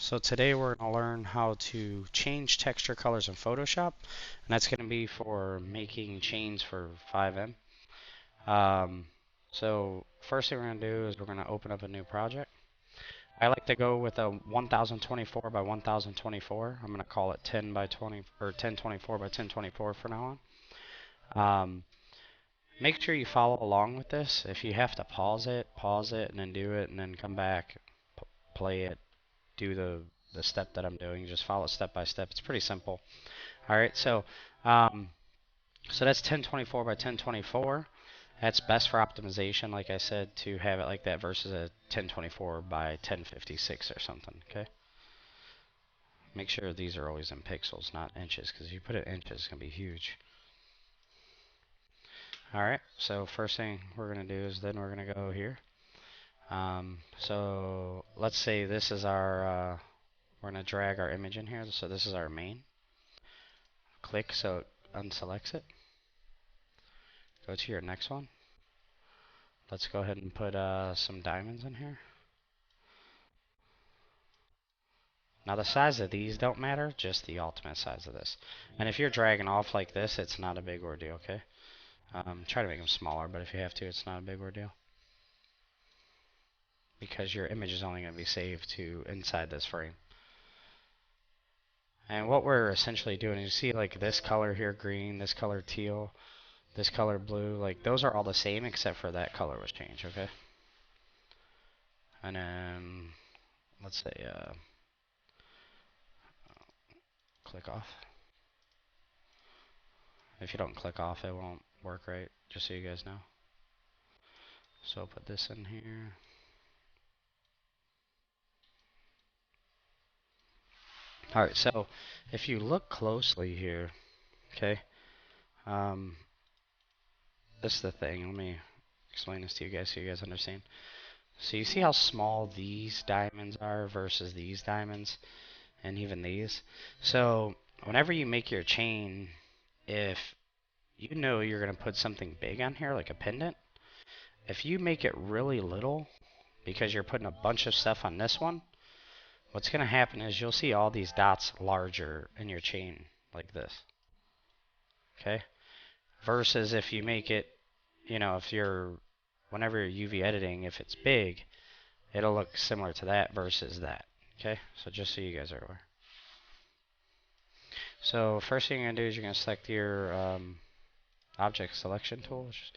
So today we're going to learn how to change texture colors in Photoshop, and that's going to be for making chains for Fivem. Um, so first thing we're going to do is we're going to open up a new project. I like to go with a 1024 by 1024. I'm going to call it 10 by 20 or 1024 by 1024 for now on. Make sure you follow along with this. If you have to pause it, and then do it, and then come back, play it, do the step that I'm doing. Just follow it step by step. It's pretty simple. All right, um, so that's 1024 by 1024. That's best for optimization, like I said, to have it like that versus a 1024 by 1056 or something. Okay. Make sure these are always in pixels, not inches, because if you put it in inches, it's gonna be huge. All right. So first thing we're gonna do is then we're gonna go here. So let's say this is our we're going to drag our image in here. So this is our main. Click so it unselects it. Go to your next one. Let's go ahead and put some diamonds in here. Now the size of these don't matter, just the ultimate size of this. And if you're dragging off like this, it's not a big ordeal, okay? Try to make them smaller, but if you have to, it's not a big ordeal. Because your image is only going to be saved to inside this frame. And what we're essentially doing is you see like this color here, green, this color teal, this color blue, like those are all the same except for that color was changed, okay? And then let's say click off. If you don't click off, it won't work right, just so you guys know. So I'll put this in here. Alright, so if you look closely here, okay, this is the thing. Let me explain this to you guys so you guys understand. So you see how small these diamonds are versus these diamonds and even these? So whenever you make your chain, if you know you're going to put something big on here, like a pendant, if you make it really little, because you're putting a bunch of stuff on this one, what's going to happen is you'll see all these dots larger in your chain, like this. Okay? Versus if you make it, you know, whenever you're UV editing, if it's big, it'll look similar to that versus that. Okay? So just so you guys are aware. So first thing you're going to do is you're going to select your object selection tool, which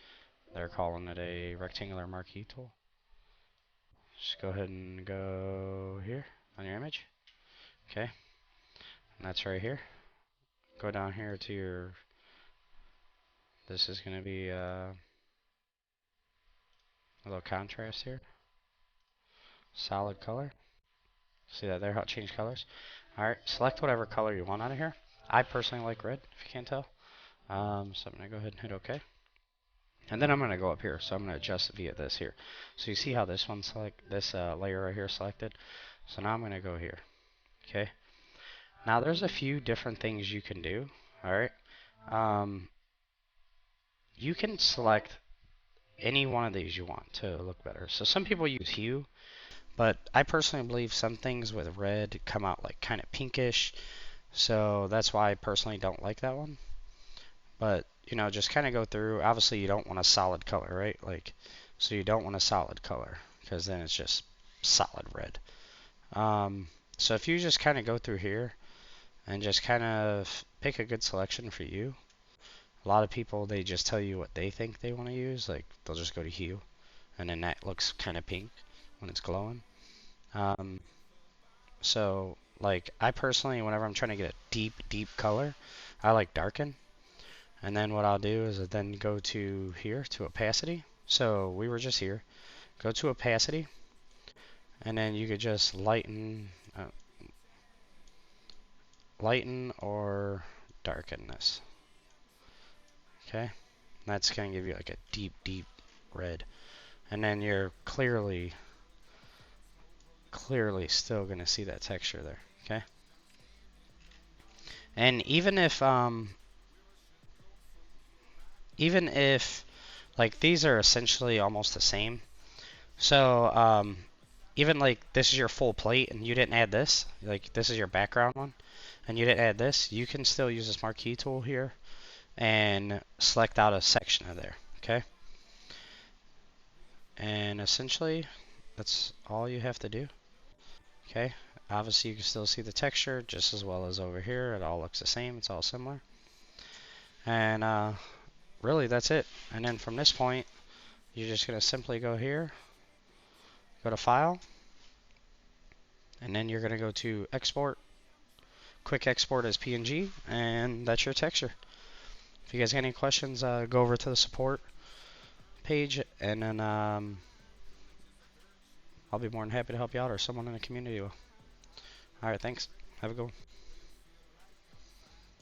they're calling it a rectangular marquee tool. Just go ahead and go here on your image. Okay. And that's right here. Go down here to your, this is going to be a little contrast here. Solid color. See that there, how it changed colors? Alright, select whatever color you want out of here. I personally like red, if you can't tell. So I'm going to go ahead and hit OK. And then I'm going to go up here. So I'm going to adjust via this here. So you see how this one's this layer right here selected? So now I'm going to go here. Okay. Now there's a few different things you can do. Alright. You can select any one of these you want to look better. So some people use hue, but I personally believe some things with red come out like kind of pinkish. So that's why I personally don't like that one. But, you know, just kind of go through. Obviously, you don't want a solid color, right? Like, so you don't want a solid color because then it's just solid red. So if you just kind of go through here and just kind of pick a good selection for you. A lot of people, they just tell you what they think they want to use. Like, they'll just go to hue, and then that looks kind of pink when it's glowing. So, like, I personally, whenever I'm trying to get a deep, deep color, I like darken. And then what I'll do is then go to here, to opacity. So we were just here. Go to opacity, and then you could just lighten or darken this. Okay, that's going to give you like a deep, deep red. And then you're clearly still going to see that texture there. Okay, and even if like these are essentially almost the same. So even like this is your full plate and you didn't add this, like this is your background one, and you didn't add this, you can still use this marquee tool here and select out a section of there, okay? And essentially, that's all you have to do, okay? Obviously, you can still see the texture just as well as over here. It all looks the same. It's all similar. And really, that's it. And then from this point, you're just going to simply go here, go to File, and then you're going to go to Export, Quick Export as PNG, and that's your texture. If you guys got any questions, go over to the support page, and then I'll be more than happy to help you out, or someone in the community will. All right, thanks. Have a good one.